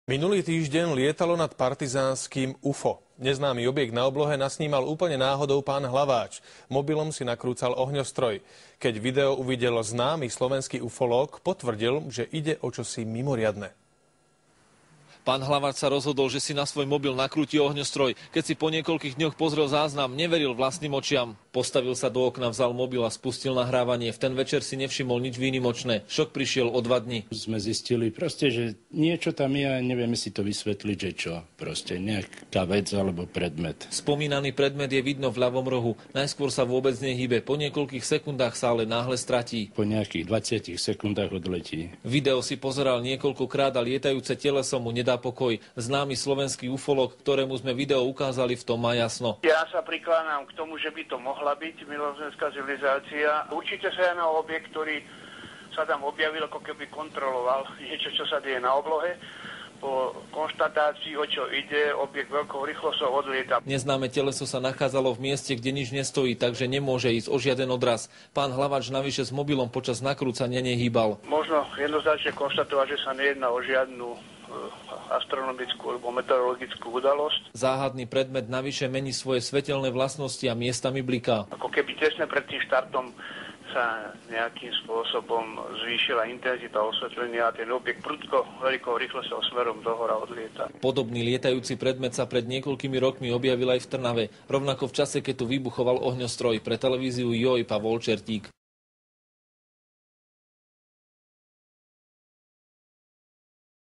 Minulý týždeň lietalo nad Partizánskym UFO. Neznámy objekt na oblohe nasnímal úplne náhodou pán Hlaváč. Mobilom si nakrúcal ohňostroj. Keď video uvidel známy slovenský ufológ, potvrdil, že ide o čosi mimoriadne. Pán Hlaváč sa rozhodol, že si na svoj mobil nakrúti ohňostroj. Keď si po niekoľkých dňoch pozrel záznam, neveril vlastným očiam. Postavil sa do okna, vzal mobil a spustil nahrávanie. V ten večer si nevšimol nič výnimočné. Šok prišiel o 2 dni. Sme zistili proste, že niečo tam je a nevieme si to vysvetliť, že čo. Proste nejaká vec alebo predmet. Spomínaný predmet je vidno v ľavom rohu. Najskôr sa vôbec nehybe. Po niekoľkých sekundách sa ale náhle stratí. Po nejakých 20 sekundách odletí. Video si pozeral niekoľkokrát a lietajúce teleso mu nedá pokoj. Známy slovenský ufológ, ktorému sme video ukázali, v tom má jasno. Ja sa prikláňam k tomu, že by to mohla byť milozemská civilizácia. Určite sa jedná o objekt, ktorý sa tam objavil, ako keby kontroloval niečo, čo sa deje na oblohe. Po konštatácii, o čo ide, objekt veľkou rýchlosťou odlieta. Neznáme teleso sa nachádzalo v mieste, kde nič nestojí, takže nemôže ísť o žiaden odraz. Pán Hlaváč navyše s mobilom počas nakrúcania nehýbal. Možno jednoznačne konštatovať, že sa nejedná o žiadnu astronomickú alebo meteorologickú udalosť. Záhadný predmet navyše mení svoje svetelné vlastnosti a miestami bliká. Ako keby tesne pred tým štartom sa nejakým spôsobom zvýšila intenzita osvetlenia a ten objekt prudko veľkou rýchlosťou smerom dohora odlieta. Podobný lietajúci predmet sa pred niekoľkými rokmi objavil aj v Trnave, rovnako v čase, keď tu vybuchoval ohňostroj. Pre televíziu Joj Pavol Čertík.